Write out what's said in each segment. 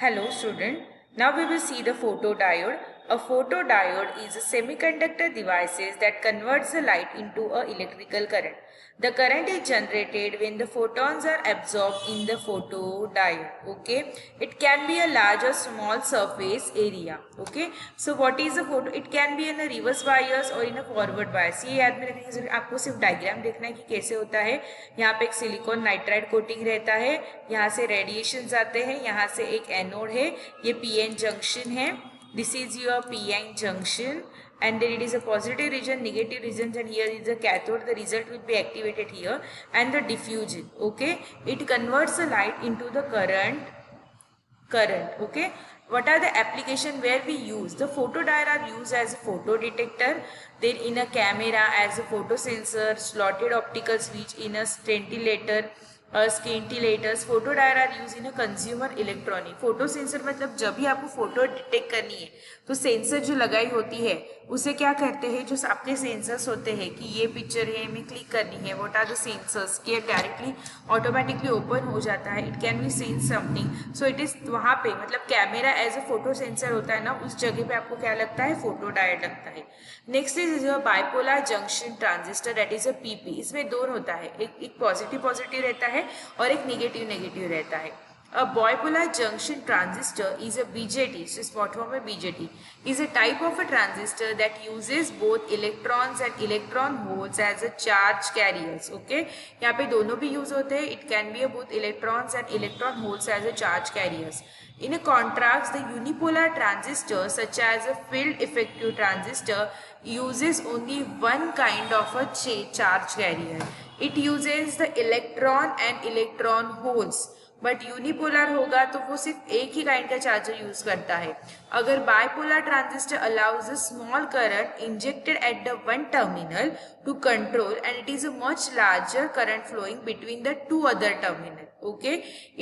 Hello student, now we will see the photodiode. A photodiode is a semiconductor devices that converts the light into a electrical current. The current is generated when the photons are absorbed in the photodiode. Okay, it can be a large or small surface area. Okay, so what is a photo? It can be in a reverse bias or in a forward bias. ये याद में रखने की जरूरत, आपको सिर्फ diagram देखना है कि कैसे होता है. यहाँ पे एक सिलिकॉन नाइट्राइड कोटिंग रहता है, यहाँ से रेडिएशन आते हैं, यहाँ से एक एनोड है, ये पीएन जंक्शन है. This is your PN junction and then it is a positive region, negative regions, and here is the cathode. The result will be activated here, and the diffusion. Okay, it converts the light into the current. Okay, what are the application where we use the photodiode? Are used as a photo detector, then in a camera as a photo sensor, slotted optical switch in a scintillator, scintillators. photodiode are used in a consumer electronic. Photo sensor मतलब जब भी आपको photo detect करनी है तो sensor जो लगाई होती है उसे क्या करते हैं, जो आपके सेंसर्स होते हैं कि ये पिक्चर है, हमें क्लिक करनी है, व्हाट आर द सेंसर्स, कि डायरेक्टली ऑटोमेटिकली ओपन हो जाता है. It can be seen something, so it is वहाँ पे मतलब camera as a photo sensor होता है ना, उस जगह पे आपको क्या लगता है, फोटोडायोड लगता है. Next is bipolar junction transistor, that is a PP. इसमें दो होता है, एक पॉजिटिव पॉजिटिव रहता है और एक नेगेटिव नेगेटिव रहता है. A bipolar junction transistor is a BJT, so short form में BJT, is a type of a transistor that uses both electrons and electron holes as a charge carriers. Okay, यहाँ पे दोनों भी use होते हैं. It can be both electrons and electron holes as a charge carriers. In a contrast, the unipolar transistor, such as a field effective transistor, uses only one kind of a charge carrier. It uses the electron and electron holes. But unipolar होगा तो वो सिर्फ एक ही kind का charger use करता है. अगर bipolar transistor allows a small current injected at the one terminal to control and it is a much larger current flowing between the two other terminal. Okay,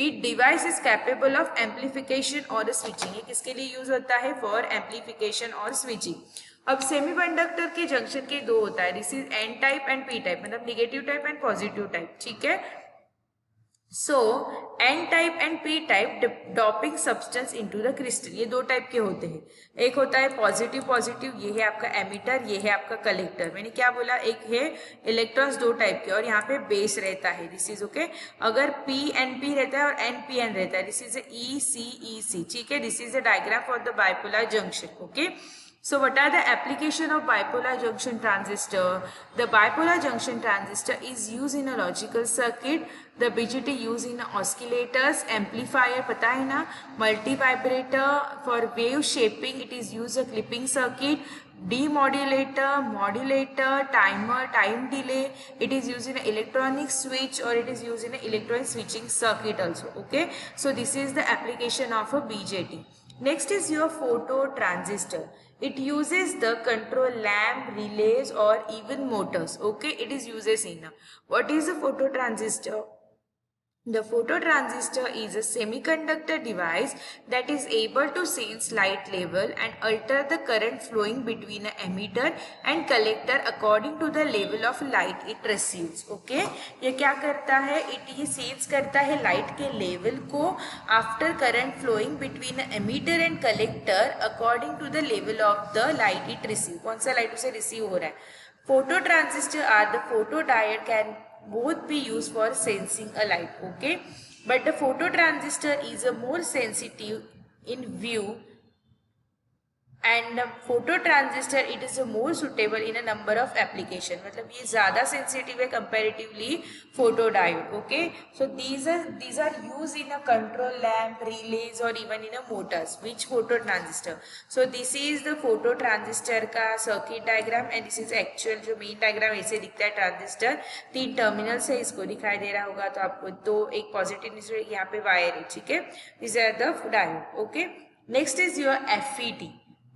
it device is capable of amplification और switching. ये किसके लिए use होता है, for amplification और switching. अब semiconductor के junction के दो होता है, this is N type and P type, मतलब negative type and positive type. ठीक है, so N type and P type doping substance into the crystal. ये दो टाइप के होते हैं. एक होता है पॉजिटिव पॉजिटिव, ये है आपका एमिटर, ये है आपका कलेक्टर. मैंने क्या बोला, एक है इलेक्ट्रॉन्स दो टाइप के और यहाँ पे बेस रहता है. This is okay. अगर पी एन पी रहता है और एन पी एन रहता है, दिस इज ई सी ई सी. ठीक है, this is the diagram for the bipolar junction. Okay, so what are the application of bipolar junction transistor? The bipolar junction transistor is used in a logical circuit. The BJT used in oscillators, amplifier पता है ना, multi vibrator for wave shaping. It is used a clipping circuit, demodulator, modulator, timer, time delay. It is used in an electronic switch or it is used in an electronic switching circuit also. Okay, so this is the application of a BJT. Next is your photo transistor. It uses the control lamp, relays or even motors. Okay, it is uses in. What is a photo transistor? The phototransistor is a semiconductor device that is able to sense light level and alter the current flowing between an emitter and collector according to the level of light it receives. Okay, ये क्या करता है, ये sense करता है light के level को after current flowing between an emitter and collector according to the level of the light it receives. कौन सा light उसे receive हो रहा है. Phototransistor are the photodiode can both be used for sensing a light. Okay, but the phototransistor is a more sensitive in view and phototransistor it is a more suitable in a number of application. मतलब ये ज़्यादा sensitive है comparatively photodiode. Okay, so these are used in a control lamp, relays or even in a motors. Which phototransistor? So this is the phototransistor का circuit diagram and this is actual जो main diagram ऐसे दिखता है. Transistor तीन terminal से इसको दिखाई दे रहा होगा तो आपको दो, एक पॉजिटिव यहाँ पे वायर है. ठीक है, these are the diode. Okay, next is your FET.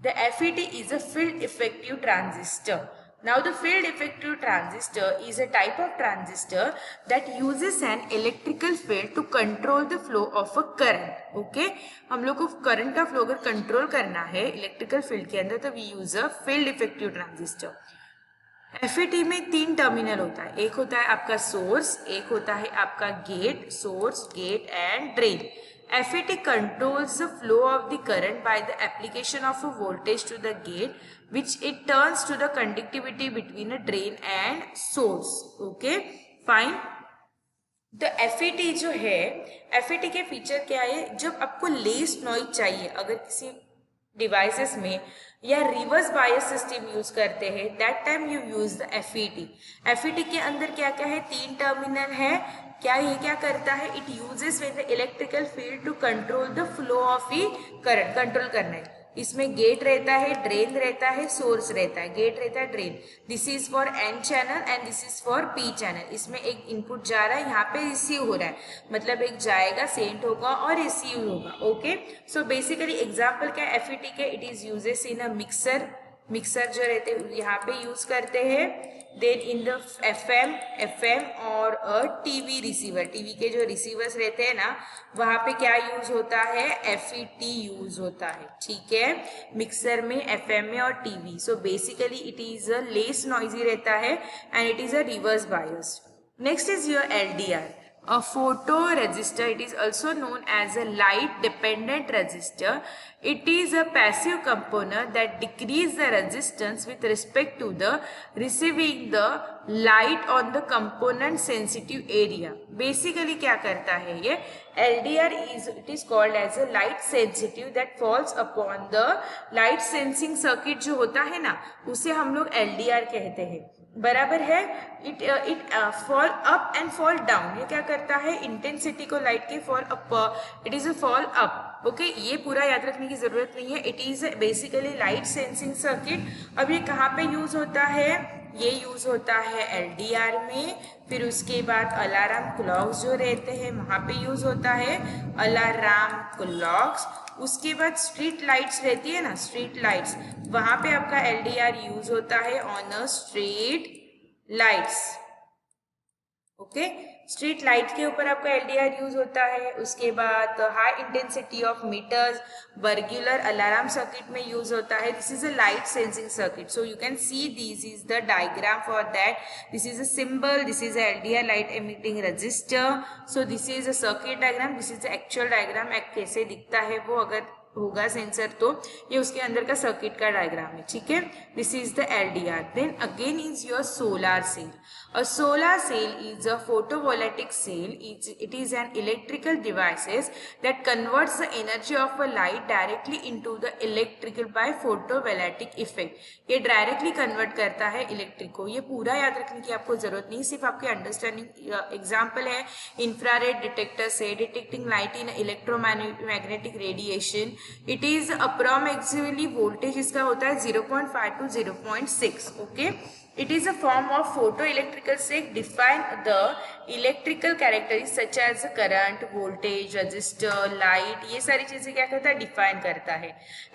The FET is a field effective transistor. Now the field effective transistor is a type of transistor that uses an electrical field to control the flow of a current. Okay, हम लोग को current का flow अगर control करना है electrical field के अंदर तो we use a field effective transistor. FET में तीन टर्मिनल होता है, एक होता है आपका सोर्स, एक होता है आपका gate, source gate and drain. FET controls the flow of the current by the application of a voltage to the gate, which it turns to the conductivity between a drain and source. Okay, fine. तो FET जो है, FET के feature क्या है, जब आपको less noise चाहिए अगर किसी डिवाइसेस में या रिवर्स बायस सिस्टम यूज करते हैं, that time you use the FET. FET के अंदर क्या क्या है, 3 टर्मिनल है. क्या ये क्या करता है, it uses with the electrical field to control the flow of the current, control करना है. इसमें गेट रहता है, ड्रेन रहता है, सोर्स रहता है. गेट रहता है, drain. This is for N channel and this is for P channel. इसमें एक इनपुट जा रहा है, यहाँ पे रिसीव हो रहा है, मतलब एक जाएगा, सेंड होगा और रिसीव होगा. ओके, सो बेसिकली एग्जाम्पल क्या है FET के, it is uses in a mixer. Mixer जो रहते हैं यहाँ पे यूज करते हैं. देन इन द FM और TV रिसीवर, टीवी के जो रिसीवर्स रहते हैं ना, वहां पे क्या यूज होता है, FET यूज होता है. ठीक है, मिक्सर में, FM में और TV. So basically it is a less noisy रहता है and it is a reverse bias. Next is your LDR, a photoresistor. It is also known as a light dependent resistor. It is a passive component that decreases the resistance with respect to the receiving the light on the component sensitive area. Basically क्या करता है ये, LDR it is called as a light sensitive that falls upon the light sensing circuit जो होता है ना, उसे हम लोग LDR कहते हैं. बराबर है. It fall up and fall down. ये क्या करता है, इंटेंसिटी को लाइट के fall up, it is a fall up. Okay, ये पूरा याद रखने की जरूरत नहीं है. It is basically light sensing circuit. अब ये कहाँ पे यूज होता है, ये यूज होता है LDR में. फिर उसके बाद अलार्म क्लॉक्स जो रहते हैं वहां पे यूज होता है, अलार्म क्लॉक्स. उसके बाद स्ट्रीट लाइट्स रहती है ना, स्ट्रीट लाइट्स, वहां पे आपका LDR यूज होता है on a street lights. Okay, street light के ऊपर आपका LDR यूज होता है. उसके बाद high intensity of meters, burglar alarm circuit में यूज होता है. This is a light sensing circuit. So you can see this is the diagram for that. This is a symbol, this is a LDR light emitting resistor. So this is a circuit diagram, this is the actual diagram. कैसे दिखता है वो, अगर होगा sensor तो ये उसके अंदर का सर्किट का डायग्राम है. ठीक है, this is the LDR. Then again is your solar cell. A solar cell is a photovoltaic cell. It is an electrical device that converts the energy of a light directly into the electrical by photovoltaic effect. ये directly convert करता है electric को. ये पूरा याद रखने की आपको जरूरत नहीं, सिर्फ आपके अंडरस्टैंडिंग. एग्जाम्पल है इंफ्रारेड डिटेक्टर से, detecting light in electromagnetic radiation. It is approximately voltage इसका होता है 0.5 to 0.6. Okay, it is a form of photoelectrical cell define the electrical characteristics such as current, voltage, resistor, light. ये सारी चीजें क्या करता है, डिफाइन करता है.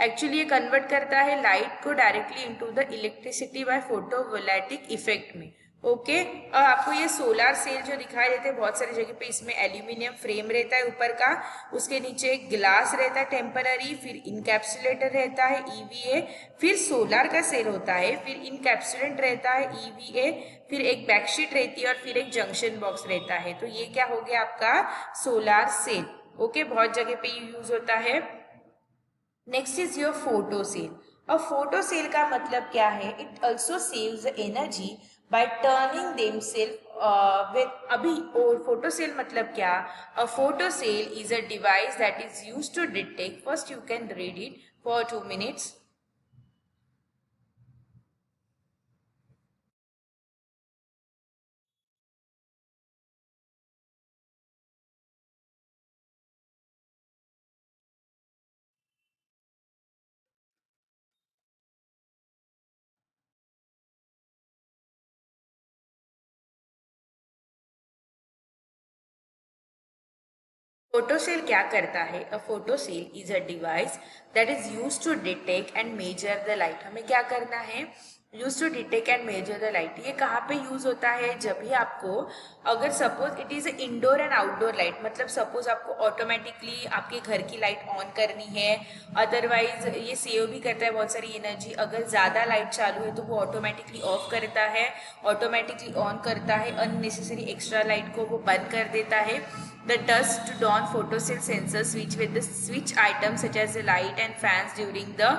एक्चुअली ये कन्वर्ट करता है लाइट को directly into the electricity bye photovoltaic effect में. ओके, और आपको ये सोलर सेल जो दिखाई देते हैं बहुत सारी जगह पे, इसमें एल्यूमिनियम फ्रेम रहता है ऊपर का, उसके नीचे एक ग्लास रहता है टेम्पररी, फिर इनकैप्सुलेटर रहता है EVA, फिर सोलर का सेल होता है, फिर इनकैप्सुलेंट रहता है EVA, फिर एक बैकशीट रहती है और फिर एक जंक्शन बॉक्स रहता है. तो ये क्या हो गया आपका सोलर सेल. ओके, बहुत जगह पे यूज होता है. Next is your photo cell. अब फोटो सेल का मतलब क्या है, it also saves energy by turning themselves with अभी. और फोटो सेल मतलब क्या, a photo cell is a device that is used to detect, first you can read it for 2 minutes. Photo cell क्या करता है, a photo cell is a device that is use to detect and measure the light. हमें क्या करना है, use to detect and measure the light. ये कहाँ पे यूज होता है, जब भी आपको, अगर suppose it is indoor and outdoor light, मतलब सपोज आपको ऑटोमेटिकली आपके घर की लाइट ऑन करनी है, अदरवाइज ये सेव भी करता है बहुत सारी एनर्जी. अगर ज़्यादा लाइट चालू है तो वो ऑटोमेटिकली ऑफ करता है, ऑटोमेटिकली ऑन करता है, अननेसेसरी एक्स्ट्रा लाइट को वो बंद कर देता है. the dust to on photocell sensor switch with the switch items such as the light and fans during the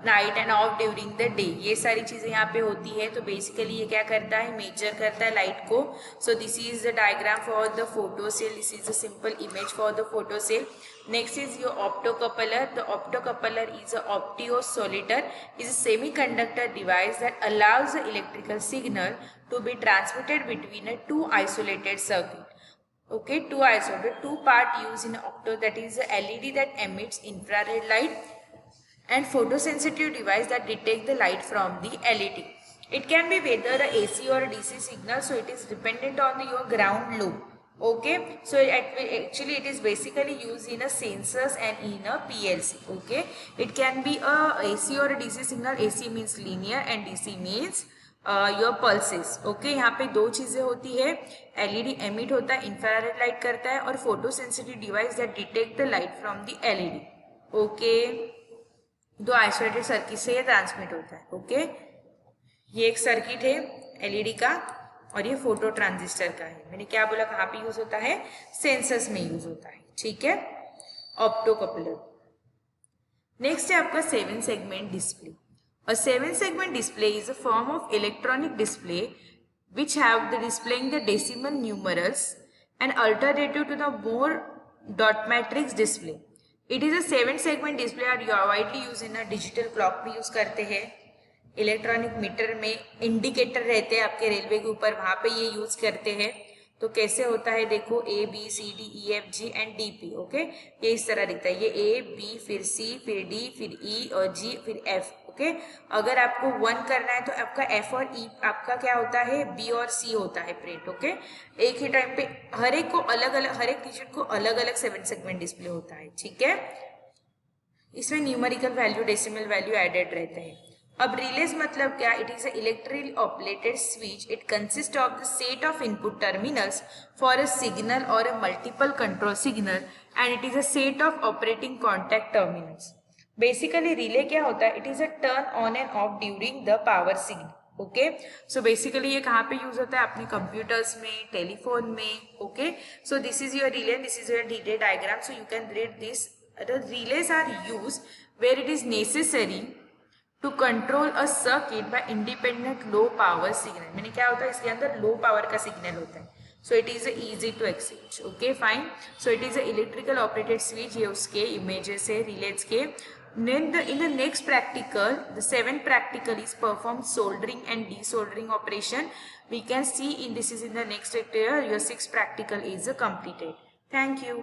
night and off during the day. ये सारी चीज़ें यहाँ पे होती है. तो बेसिकली ये क्या करता है, मेजर करता है लाइट को. सो this is the diagram for the photocell. This is a simple image for the photocell. Next is your optocoupler. The optocoupler is a optosolider, is a semiconductor device that allows the electrical signal to be transmitted between a two isolated circuit. Okay, two isolated, two part used in opto, that is a LED that emits infrared light and photosensitive device that detect the light from the LED. It can be whether a AC or a DC signal, so it is dependent on your ground loop. Okay, so actually it is basically used in a sensors and in a PLC. Okay, it can be a AC or a DC signal. AC means linear and DC means your pulses. Okay, यहाँ पे दो चीज़ें होती है. LED emit होता है, infrared light करता है, और photo sensitive device that detect the light from the LED. Okay, दो आइसोलेटेड सर्किट से ये ट्रांसमिट होता है. ओके, ये एक सर्किट है एलईडी का और ये फोटो ट्रांजिस्टर का है. मैंने क्या बोला, कहाँ पे यूज होता है, सेंसर्स में यूज होता है. ठीक है, ऑप्टोकपलर. नेक्स्ट है आपका 7 segment display. A 7-segment display is a form of electronic display which have the displaying the decimal numerals and alternative to the more dot matrix display. It is a 7-segment display are widely used in a digital clock में use करते हैं. Electronic meter में indicator रहते हैं आपके railway के ऊपर, वहाँ पे ये यूज करते हैं. तो कैसे होता है देखो, A B C D E F G and D P. Okay, ये इस तरह दिखता है. ये A B फिर C फिर D फिर E और G फिर F. ओके, अगर आपको 1 करना है तो आपका F और E आपका क्या होता है, B और C होता है प्रिंट. ओके, एक ही टाइम पे हर एक को अलग अलग, हर एक डिजिट को अलग अलग 7 सेगमेंट डिस्प्ले होता है. ठीक है, इसमें numerical value decimal value added रहते हैं. अब रिलेज मतलब क्या, it is electrically operated switch. It consist of the set of input terminals for a signal और a multiple control signal and it is a set of operating contact terminals. Basically relay क्या होता है, it is a turn on and off during the power signal. Okay, so basically ये कहाँ पे use होता है, अपने कंप्यूटर्स में, टेलीफोन में. Okay, so this is your relay, this is your relay diagram. So you can read this. The relays are used where it is necessary to control a circuit by independent low power signal. मैंने क्या होता है, इसके अंदर low power का signal होता है. So it is easy to access. Okay, fine. So it is a electrical operated switch. ये उसके images है relays के. Then in the next practical, the 7th practical is perform soldering and desoldering operation. We can see in this is in the next lecture. Your 6th practical is completed. Thank you.